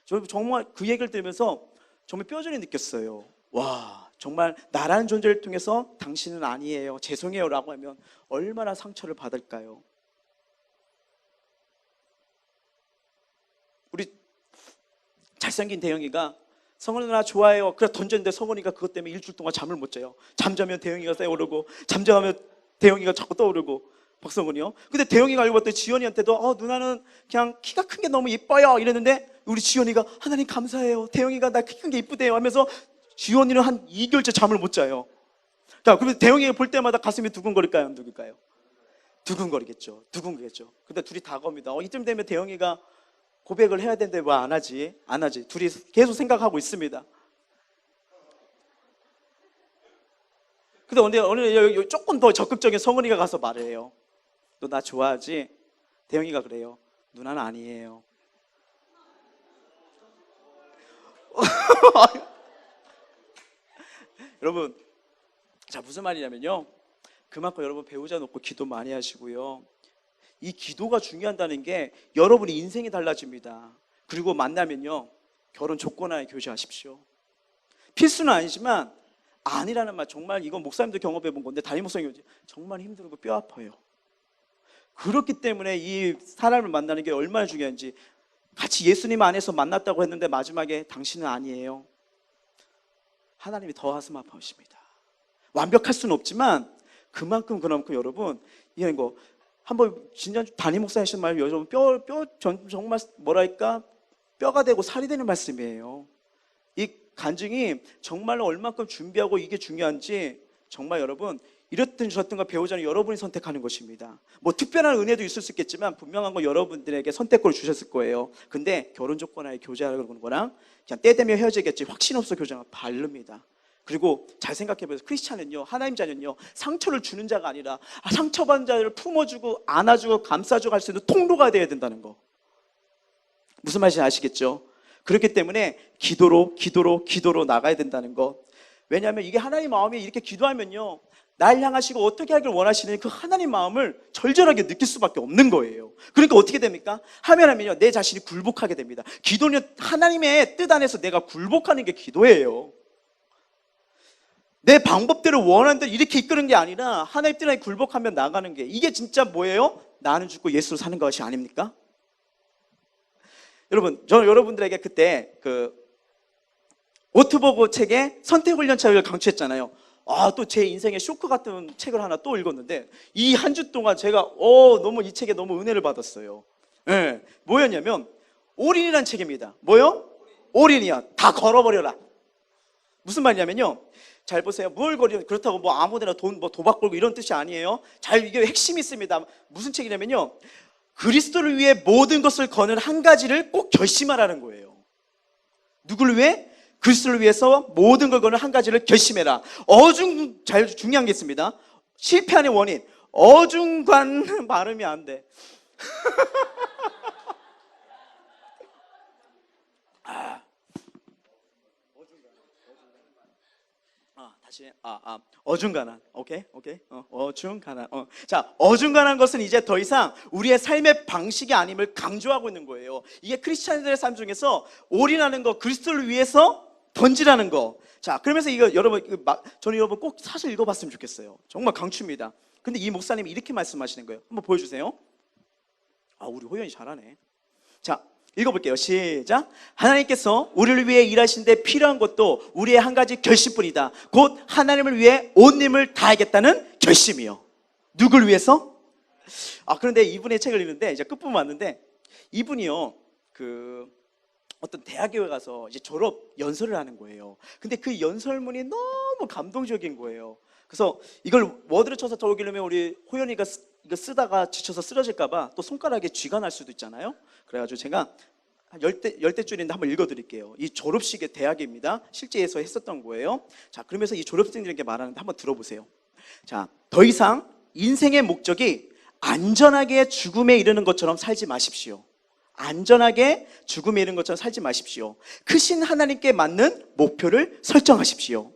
저 정말 그 얘기를 들으면서 정말 뼈저리 느꼈어요. 와, 정말 나라는 존재를 통해서 당신은 아니에요, 죄송해요 라고 하면 얼마나 상처를 받을까요? 우리 잘생긴 대영이가 성원 누나 좋아해요. 그래 던졌는데 성원이가 그것 때문에 일주일 동안 잠을 못 자요. 잠자면 대영이가 떠오르고, 잠자면 대영이가 자꾸 떠오르고. 박성원이요. 근데 대영이가 알고 봤더니 지연이한테도 누나는 그냥 키가 큰 게 너무 이뻐요 이랬는데, 우리 지연이가 하나님 감사해요, 대영이가 나 키 큰 게 이쁘대요 하면서 지연이는 한 2개월째 잠을 못 자요. 자, 그러면 대영이가 볼 때마다 가슴이 두근거릴까요, 안 두근거릴까요? 두근거리겠죠. 근데 둘이 다 겁니다. 이쯤 되면 대영이가 고백을 해야 되는데 왜 안 하지? 둘이 계속 생각하고 있습니다. 근데 오늘 조금 더 적극적인 성은이가 가서 말해요. 너 나 좋아하지? 대영이가 그래요. 누나는 아니에요. 여러분, 자, 무슨 말이냐면요, 그만큼 여러분 배우자 놓고 기도 많이 하시고요, 이 기도가 중요하다는 게 여러분의 인생이 달라집니다. 그리고 만나면요, 결혼 조건하에 교제하십시오. 필수는 아니지만 아니라는 말, 정말 이건 목사님도 경험해 본 건데 담임 목사님이 정말 힘들고 뼈 아파요. 그렇기 때문에 이 사람을 만나는 게 얼마나 중요한지, 같이 예수님 안에서 만났다고 했는데 마지막에 당신은 아니에요, 하나님이 더 가슴 아파하십니다. 완벽할 수는 없지만 그만큼 여러분, 이거 한번 진짜 담임 목사 하신 말, 여러분 정말 뭐랄까, 뼈가 되고 살이 되는 말씀이에요. 이 간증이 정말로 얼만큼 준비하고 이게 중요한지, 정말 여러분 이렇든 저렇든가 배우자는 여러분이 선택하는 것입니다. 뭐 특별한 은혜도 있을 수 있겠지만 분명한 건 여러분들에게 선택권을 주셨을 거예요. 근데 결혼 조건하에 교제하는 거랑 그냥 때 되면 헤어지겠지 확신 없어 교제가 바릅니다. 그리고 잘 생각해보세요. 크리스찬은요, 하나님 자는요, 상처를 주는 자가 아니라 상처받은 자를 품어주고 안아주고 감싸주고 할 수 있는 통로가 되어야 된다는 거. 무슨 말인지 아시겠죠? 그렇기 때문에 기도로 나가야 된다는 거. 왜냐하면 이게 하나님 마음이, 이렇게 기도하면요, 날 향하시고 어떻게 하길 원하시는 그 하나님 마음을 절절하게 느낄 수밖에 없는 거예요. 그러니까 어떻게 됩니까? 하면요, 내 자신이 굴복하게 됩니다. 기도는 하나님의 뜻 안에서 내가 굴복하는 게 기도예요. 내 방법대로 원하는 대로 이렇게 이끄는 게 아니라 하나님 뜻 안에 굴복하면 나가는 게, 이게 진짜 뭐예요? 나는 죽고 예수로 사는 것이 아닙니까? 여러분, 저는 여러분들에게 그때 오트보고 책에 선택훈련차를 강추했잖아요. 또 제 인생의 쇼크 같은 책을 하나 또 읽었는데, 이 한 주 동안 제가 너무 이 책에 너무 은혜를 받았어요. 네, 뭐였냐면 올인이라는 책입니다. 뭐요? 올인이야. 다 걸어버려라. 무슨 말이냐면요, 잘 보세요. 뭘 그렇다고 뭐 아무데나 도박 걸고 이런 뜻이 아니에요. 이게 핵심이 있습니다. 무슨 책이냐면요, 그리스도를 위해 모든 것을 거는 한 가지를 꼭 결심하라는 거예요. 누구를 위해? 그리스도를 위해서 모든 걸 거는 한 가지를 결심해라. 잘 중요한 게 있습니다. 실패하는 원인, 어중간 발음이 안 돼. 다시 어중간한. 오케이. 어중간한. 자, 어중간한 것은 이제 더 이상 우리의 삶의 방식이 아님을 강조하고 있는 거예요. 이게 크리스찬들의 삶 중에서 올인하는 거, 그리스도를 위해서 던지라는 거. 자, 그러면서 이거 여러분, 저는 여러분 꼭 사실 읽어봤으면 좋겠어요. 정말 강추입니다. 근데 이 목사님이 이렇게 말씀하시는 거예요. 한번 보여주세요. 우리 호연이 잘하네. 자, 읽어볼게요. 시작. 하나님께서 우리를 위해 일하시는데 필요한 것도 우리의 한 가지 결심뿐이다. 곧 하나님을 위해 온 힘을 다하겠다는 결심이요. 누굴 위해서? 그런데 이분의 책을 읽는데 이제 끝부분 왔는데 이분이요 어떤 대학에 가서 이제 졸업 연설을 하는 거예요. 근데 그 연설문이 너무 감동적인 거예요. 그래서 이걸 워드로 쳐서 적으려면 우리 호연이가 이거 쓰다가 지쳐서 쓰러질까봐 또 손가락에 쥐가 날 수도 있잖아요. 그래가지고 제가 한 열대 줄인데 한번 읽어드릴게요. 이 졸업식의 대학입니다. 실제에서 했었던 거예요. 자, 그러면서 이 졸업생들에게 말하는데 한번 들어보세요. 자, 더 이상 인생의 목적이 안전하게 죽음에 이르는 것처럼 살지 마십시오. 안전하게 죽음에 이르는 것처럼 살지 마십시오. 크신 하나님께 맞는 목표를 설정하십시오.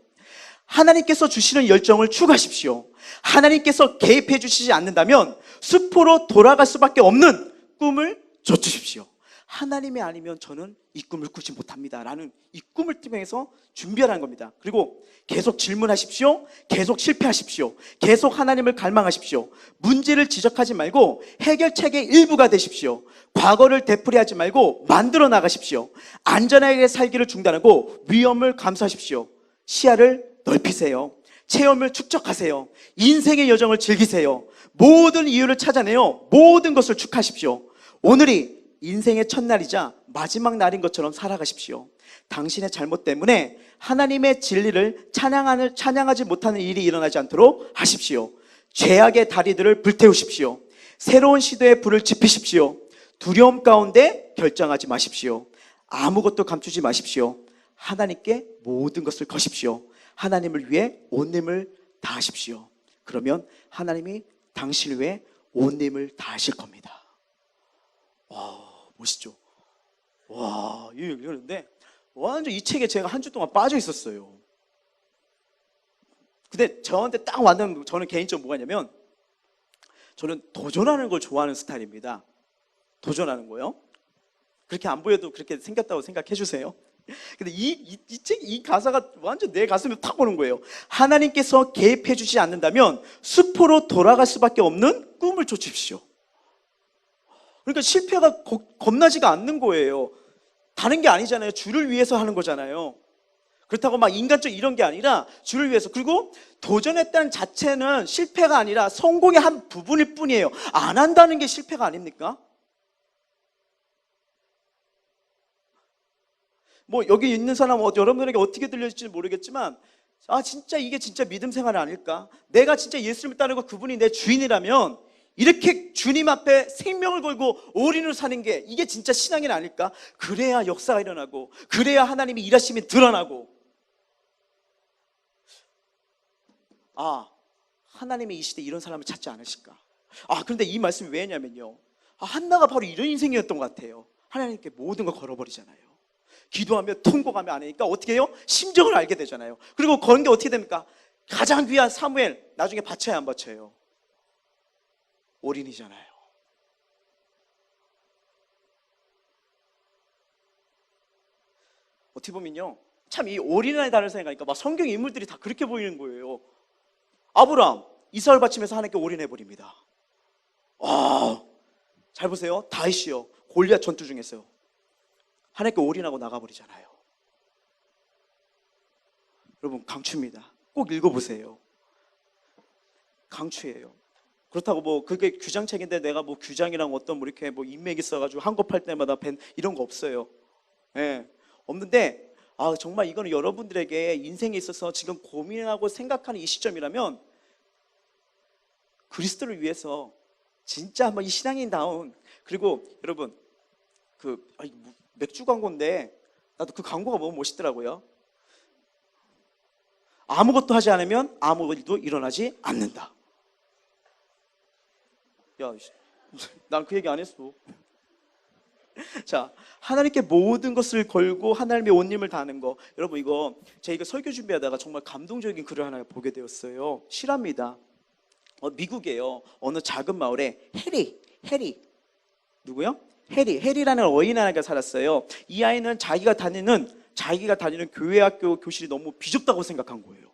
하나님께서 주시는 열정을 추구하십시오. 하나님께서 개입해 주시지 않는다면 수포로 돌아갈 수밖에 없는 꿈을 쫓으십시오. 하나님이 아니면 저는 이 꿈을 꾸지 못합니다 라는 이 꿈을 통해서 준비하라는 겁니다. 그리고 계속 질문하십시오. 계속 실패하십시오. 계속 하나님을 갈망하십시오. 문제를 지적하지 말고 해결책의 일부가 되십시오. 과거를 되풀이하지 말고 만들어 나가십시오. 안전하게 살기를 중단하고 위험을 감수하십시오. 시야를 넓히세요. 체험을 축적하세요. 인생의 여정을 즐기세요. 모든 이유를 찾아내요. 모든 것을 축하하십시오. 오늘이 인생의 첫날이자 마지막 날인 것처럼 살아가십시오. 당신의 잘못 때문에 하나님의 진리를 찬양하지 못하는 일이 일어나지 않도록 하십시오. 죄악의 다리들을 불태우십시오. 새로운 시도에 불을 지피십시오. 두려움 가운데 결정하지 마십시오. 아무것도 감추지 마십시오. 하나님께 모든 것을 거십시오. 하나님을 위해 온 힘을 다하십시오. 그러면 하나님이 당신을 위해 온 힘을 다하실 겁니다. 와, 멋있죠? 와, 이러는데 완전 이 책에 제가 한 주 동안 빠져 있었어요. 근데 저한테 딱 왔는, 저는 개인적으로 뭐가 있냐면 저는 도전하는 걸 좋아하는 스타일입니다. 도전하는 거요. 그렇게 안 보여도 그렇게 생겼다고 생각해 주세요. 근데 이 가사가 완전 내 가슴에 탁 오는 거예요. 하나님께서 개입해 주지 않는다면 수포로 돌아갈 수밖에 없는 꿈을 쫓으십시오. 그러니까 실패가 겁나지가 않는 거예요. 다른 게 아니잖아요. 주를 위해서 하는 거잖아요. 그렇다고 막 인간적 이런 게 아니라 주를 위해서. 그리고 도전했다는 자체는 실패가 아니라 성공의 한 부분일 뿐이에요. 안 한다는 게 실패가 아닙니까? 뭐 여기 있는 사람 여러분들에게 어떻게 들려질지 모르겠지만 진짜 이게 진짜 믿음 생활이 아닐까? 내가 진짜 예수님을 따르고 그분이 내 주인이라면 이렇게 주님 앞에 생명을 걸고 올인을 사는 게 이게 진짜 신앙이 아닐까? 그래야 역사가 일어나고 그래야 하나님이 일하심이 드러나고 하나님이 이 시대에 이런 사람을 찾지 않으실까? 그런데 이 말씀이 왜냐면요, 한나가 바로 이런 인생이었던 것 같아요. 하나님께 모든 걸 걸어버리잖아요. 기도하며 통곡하며 안 하니까 어떻게 해요? 심정을 알게 되잖아요. 그리고 그런 게 어떻게 됩니까? 가장 귀한 사무엘 나중에 바쳐야 안 바쳐요? 올인이잖아요. 어떻게 보면요, 참 이 올인에 다른 생각하니까 막 성경 인물들이 다 그렇게 보이는 거예요. 아브라함 이삭을 바치면서 하나님께 올인해버립니다. 잘 보세요. 다윗이요, 골리앗 전투 중에서요 하나님께 올인하고 나가버리잖아요. 여러분 강추입니다. 꼭 읽어보세요. 강추예요. 그렇다고 뭐 그게 규장책인데 내가 뭐 규장이랑 어떤 뭐 이렇게 뭐 인맥이 있어가지고 한kop할 때마다 벤 이런 거 없어요. 없는데 정말 이거는 여러분들에게 인생에 있어서 지금 고민하고 생각하는 이 시점이라면 그리스도를 위해서 진짜 한번 이 신앙인다운, 그리고 여러분 맥주 광고인데 나도 그 광고가 너무 멋있더라고요. 아무것도 하지 않으면 아무 일도 일어나지 않는다. 야, 난 그 얘기 안 했어. 자, 하나님께 모든 것을 걸고 하나님의 온 힘을 다하는 거. 여러분, 이거 제가 설교 준비하다가 정말 감동적인 글을 하나 보게 되었어요. 실화입니다. 미국에요. 어느 작은 마을에 해리 누구요? 해리라는 어린 아이가 살았어요. 이 아이는 자기가 다니는 교회 학교 교실이 너무 비좁다고 생각한 거예요.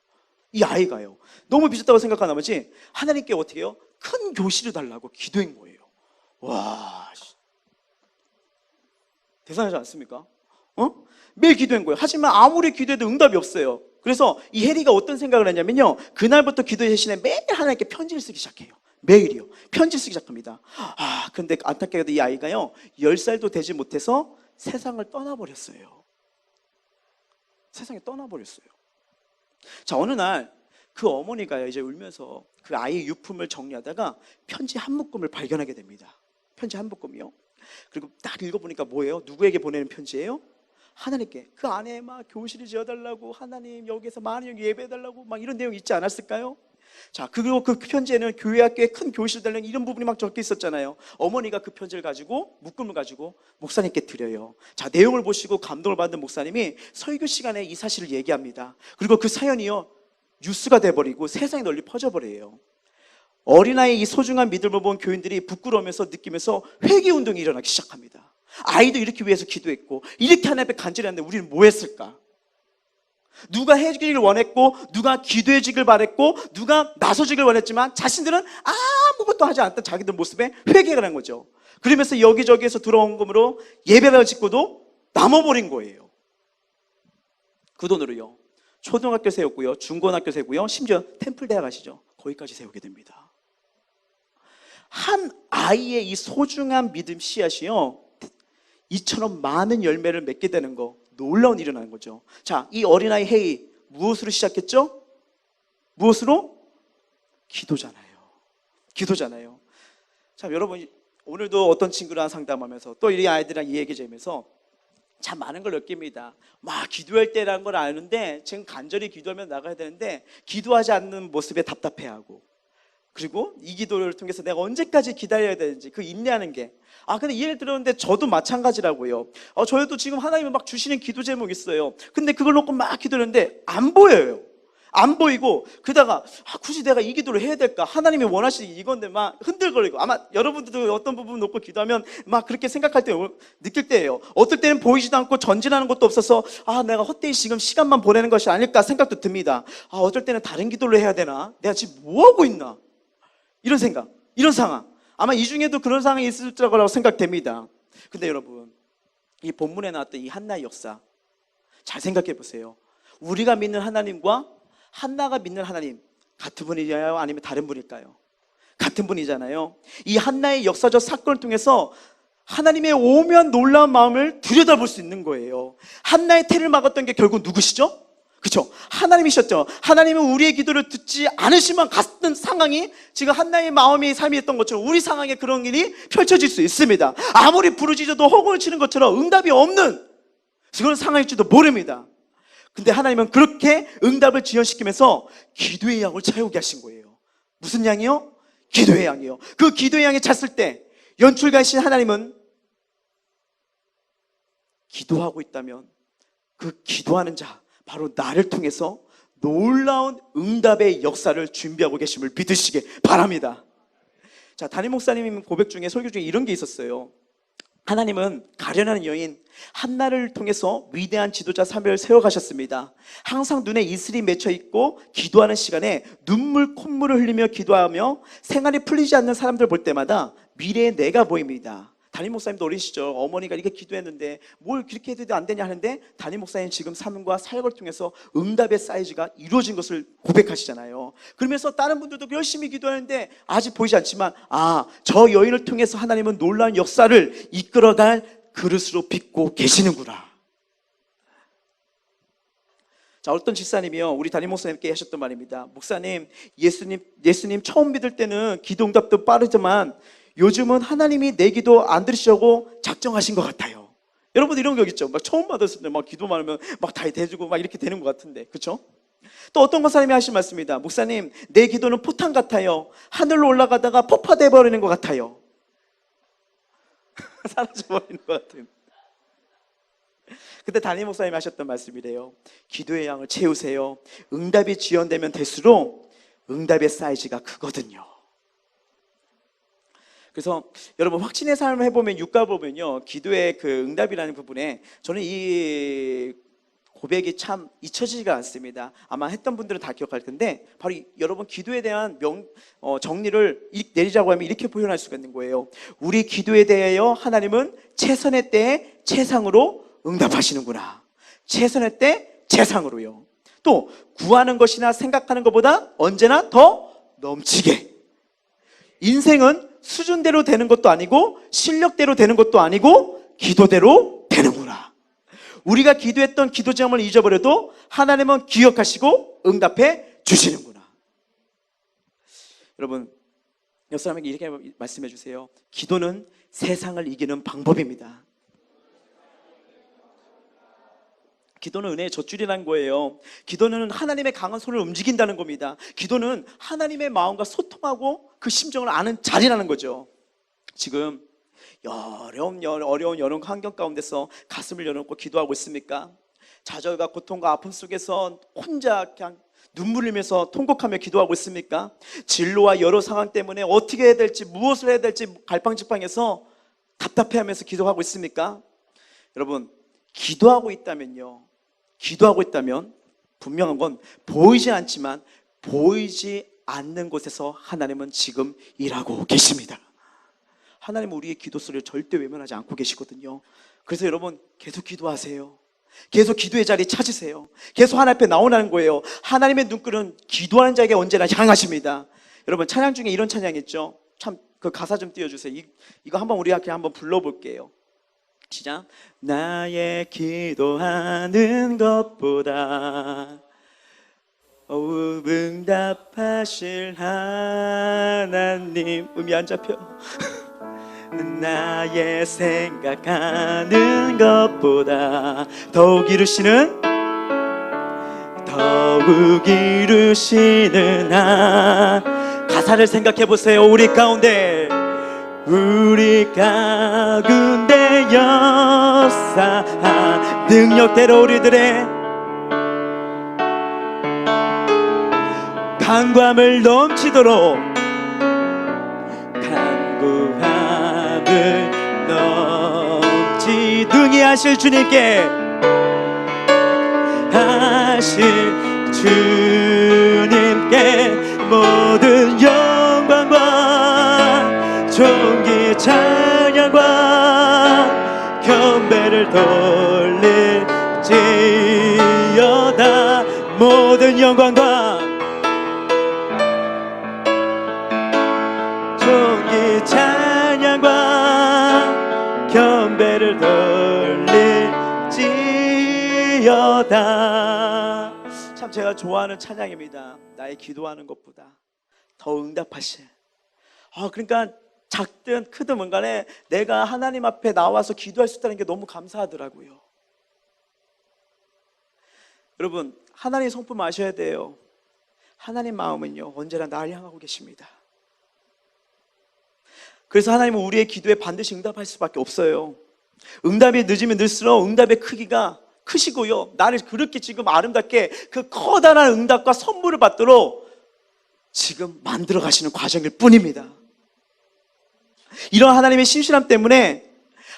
이 아이가요. 너무 비좁다고 생각한 나머지 하나님께 어떻게 해요? 큰 교실을 달라고 기도한 거예요. 와, 대단하지 않습니까? 매일 기도한 거예요. 하지만 아무리 기도해도 응답이 없어요. 그래서 이 해리가 어떤 생각을 했냐면요, 그날부터 기도 대신에 매일 하나님께 편지를 쓰기 시작해요. 매일이요. 편지를 쓰기 시작합니다. 근데 안타깝게도 이 아이가요, 10살도 되지 못해서 세상을 떠나버렸어요. 세상에 떠나버렸어요. 자, 어느 날 그 어머니가요, 이제 울면서 그 아이의 유품을 정리하다가 편지 한 묶음을 발견하게 됩니다. 편지 한 묶음이요. 그리고 딱 읽어보니까 뭐예요? 누구에게 보내는 편지예요? 하나님께. 그 안에 막 교실을 지어달라고, 하나님 여기서 많은 예배해달라고 막 이런 내용이 있지 않았을까요? 자, 그리고 그 편지에는 교회 학교에 큰 교실 달라는 이런 부분이 막 적혀 있었잖아요. 어머니가 그 편지를 가지고, 묶음을 가지고 목사님께 드려요. 자, 내용을 보시고 감동을 받은 목사님이 설교 시간에 이 사실을 얘기합니다. 그리고 그 사연이요, 뉴스가 돼버리고 세상에 널리 퍼져버려요. 어린아이의 이 소중한 믿음을 본 교인들이 부끄러우면서 느끼면서 회개운동이 일어나기 시작합니다. 아이도 이렇게 위해서 기도했고, 이렇게 하나님 앞에 간절히 했는데 우리는 뭐 했을까? 누가 해주기를 원했고, 누가 기도해주길 바랬고, 누가 나서주길 원했지만 자신들은 아무것도 하지 않았던 자기들 모습에 회개가 난 거죠. 그러면서 여기저기에서 들어온 금으로 예배를 짓고도 남아버린 거예요. 그 돈으로요, 초등학교 세웠고요, 중고등학교 세우고요, 심지어 템플대학 아시죠? 거기까지 세우게 됩니다. 한 아이의 이 소중한 믿음 씨앗이요, 이처럼 많은 열매를 맺게 되는 거, 놀라운 일이 일어나는 거죠. 자, 이 어린아이 헤이 무엇으로 시작했죠? 무엇으로? 기도잖아요. 기도잖아요. 참, 여러분, 오늘도 어떤 친구랑 상담하면서 또 이 아이들이랑 이 얘기 재면서 참 많은 걸 느낍니다. 막 기도할 때라는 걸 아는데 지금 간절히 기도하면 나가야 되는데 기도하지 않는 모습에 답답해하고, 그리고 이 기도를 통해서 내가 언제까지 기다려야 되는지 그 인내하는 게, 근데 이 예를 들었는데 저도 마찬가지라고요. 저희도 지금 하나님이 막 주시는 기도 제목이 있어요. 근데 그걸 놓고 막 기도하는데 안 보여요. 안 보이고, 그러다가 굳이 내가 이 기도를 해야 될까? 하나님이 원하시는 이건데 막 흔들거리고, 아마 여러분들도 어떤 부분 놓고 기도하면 막 그렇게 생각할 때, 느낄 때예요. 어떨 때는 보이지도 않고 전진하는 것도 없어서 내가 헛되이 지금 시간만 보내는 것이 아닐까 생각도 듭니다. 어떨 때는 다른 기도를 해야 되나? 내가 지금 뭐하고 있나? 이런 생각, 이런 상황, 아마 이 중에도 그런 상황이 있을 거라고 생각됩니다. 근데 여러분, 이 본문에 나왔던 이 한나의 역사 잘 생각해 보세요. 우리가 믿는 하나님과 한나가 믿는 하나님 같은 분이냐요? 아니면 다른 분일까요? 같은 분이잖아요. 이 한나의 역사적 사건을 통해서 하나님의 오묘한 놀라운 마음을 들여다볼 수 있는 거예요. 한나의 태를 막았던 게 결국 누구시죠? 그렇죠? 하나님이셨죠. 하나님은 우리의 기도를 듣지 않으시면 갔던 상황이 지금 한나의 마음이 삶이 했던 것처럼 우리 상황에 그런 일이 펼쳐질 수 있습니다. 아무리 부르짖어도 허공을 치는 것처럼 응답이 없는 그런 상황일지도 모릅니다. 근데 하나님은 그렇게 응답을 지연시키면서 기도의 양을 차오게 하신 거예요. 무슨 양이요? 기도의 양이요. 그 기도의 양이 찼을 때 연출가이신 하나님은 기도하고 있다면 그 기도하는 자, 바로 나를 통해서 놀라운 응답의 역사를 준비하고 계심을 믿으시기 바랍니다. 자, 담임 목사님 고백 중에, 설교 중에 이런 게 있었어요. 하나님은 가련한 여인 한나를 통해서 위대한 지도자 사무엘을 세워가셨습니다. 항상 눈에 이슬이 맺혀 있고 기도하는 시간에 눈물 콧물을 흘리며 기도하며 생활이 풀리지 않는 사람들 볼 때마다 미래의 내가 보입니다. 담임 목사님도 어리시죠. 어머니가 이렇게 기도했는데 뭘 그렇게 해도 안 되냐 하는데 담임 목사님 지금 삶과 사역을 통해서 응답의 사이즈가 이루어진 것을 고백하시잖아요. 그러면서 다른 분들도 열심히 기도하는데 아직 보이지 않지만 저 여인을 통해서 하나님은 놀라운 역사를 이끌어갈 그릇으로 빚고 계시는구나. 자, 어떤 집사님이요, 우리 담임 목사님께 하셨던 말입니다. 목사님, 예수님 처음 믿을 때는 기도 응답도 빠르지만 요즘은 하나님이 내 기도 안 들으시려고 작정하신 것 같아요. 여러분 이런 거 있죠. 막 처음 받았을 때 막 기도 많으면 막 다 대주고 막 이렇게 되는 것 같은데, 그렇죠? 또 어떤 목사님이 하신 말씀입니다. 목사님, 내 기도는 포탄 같아요. 하늘로 올라가다가 폭파돼 버리는 것 같아요. 사라져버리는 것 같은. 근데 담임 목사님이 하셨던 말씀이래요. 기도의 양을 채우세요. 응답이 지연되면 될수록 응답의 사이즈가 크거든요. 그래서 여러분 확신의 삶을 해보면 육가 보면요, 기도의 그 응답이라는 부분에 저는 이 고백이 참 잊혀지지가 않습니다. 아마 했던 분들은 다 기억할 텐데, 바로 여러분 기도에 대한 정리를 내리자고 하면 이렇게 표현할 수가 있는 거예요. 우리 기도에 대하여 하나님은 최선의 때에 최상으로 응답하시는구나. 최선의 때 최상으로요. 또 구하는 것이나 생각하는 것보다 언제나 더 넘치게. 인생은 수준대로 되는 것도 아니고 실력대로 되는 것도 아니고 기도대로 되는구나. 우리가 기도했던 기도 제목을 잊어버려도 하나님은 기억하시고 응답해 주시는구나. 여러분, 옆 사람에게 이렇게 말씀해 주세요. 기도는 세상을 이기는 방법입니다. 기도는 은혜의 젖줄이라는 거예요. 기도는 하나님의 강한 손을 움직인다는 겁니다. 기도는 하나님의 마음과 소통하고 그 심정을 아는 자리라는 거죠. 지금 어려운 여름 환경 가운데서 가슴을 열어놓고 기도하고 있습니까? 좌절과 고통과 아픔 속에서 혼자 그냥 눈물 흘리면서 통곡하며 기도하고 있습니까? 진로와 여러 상황 때문에 어떻게 해야 될지, 무엇을 해야 될지 갈팡질팡해서 답답해하면서 기도하고 있습니까? 여러분, 기도하고 있다면 분명한 건 보이지 않지만 보이지 않는 곳에서 하나님은 지금 일하고 계십니다. 하나님은 우리의 기도 소리를 절대 외면하지 않고 계시거든요. 그래서 여러분, 계속 기도하세요. 계속 기도의 자리 찾으세요. 계속 하나님 앞에 나오라는 거예요. 하나님의 눈길은 기도하는 자에게 언제나 향하십니다. 여러분, 찬양 중에 이런 찬양 있죠? 참, 그 가사 좀 띄워주세요. 이거 한번 우리가 그냥 한번 불러볼게요. 시작. 나의 기도하는 것보다 응답하실 하나님. 음이 안 잡혀. 나의 생각하는 것보다 더욱 이루시는 가사를 생각해 보세요. 우리 가운데 역사 능력대로 우리들의 간구함을 넘치도록 능히 하실 주님께 모든 영광과 존귀 찬양과 경배를 돌릴지어다. 모든 영광과 존귀 찬양과 경배를 돌릴지어다. 참 제가 좋아하는 찬양입니다. 나의 기도하는 것보다 더 응답하실. 그러니까 작든 크든 뭔가에 내가 하나님 앞에 나와서 기도할 수 있다는 게 너무 감사하더라고요. 여러분, 하나님 성품 아셔야 돼요. 하나님 마음은요, 언제나 나를 향하고 계십니다. 그래서 하나님은 우리의 기도에 반드시 응답할 수밖에 없어요. 응답이 늦으면 늘수록 응답의 크기가 크시고요, 나를 그렇게 지금 아름답게 그 커다란 응답과 선물을 받도록 지금 만들어 가시는 과정일 뿐입니다. 이런 하나님의 신실함 때문에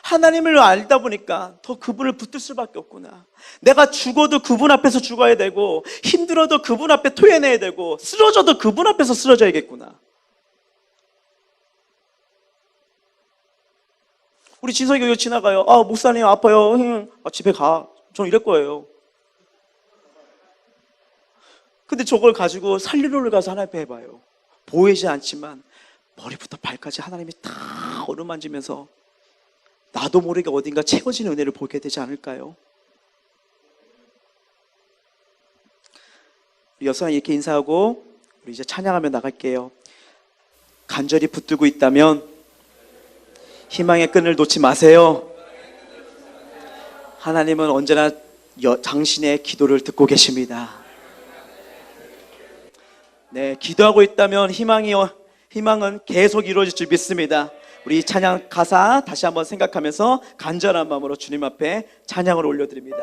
하나님을 알다 보니까 더 그분을 붙들 수밖에 없구나. 내가 죽어도 그분 앞에서 죽어야 되고, 힘들어도 그분 앞에 토해내야 되고, 쓰러져도 그분 앞에서 쓰러져야겠구나. 우리 진석이가 여기 지나가요. 목사님 아파요. 집에 가. 저는 이럴 거예요. 근데 저걸 가지고 살리로를 가서 하나님 앞에 해봐요. 보이지 않지만 머리부터 발까지 하나님이 다 어루만지면서 나도 모르게 어딘가 채워지는 은혜를 보게 되지 않을까요? 우리 여사님 이렇게 인사하고 우리 이제 찬양하며 나갈게요. 간절히 붙들고 있다면 희망의 끈을 놓지 마세요. 하나님은 언제나 당신의 기도를 듣고 계십니다. 네, 기도하고 있다면 희망은 계속 이루어질 줄 믿습니다. 우리 찬양 가사 다시 한번 생각하면서 간절한 마음으로 주님 앞에 찬양을 올려드립니다.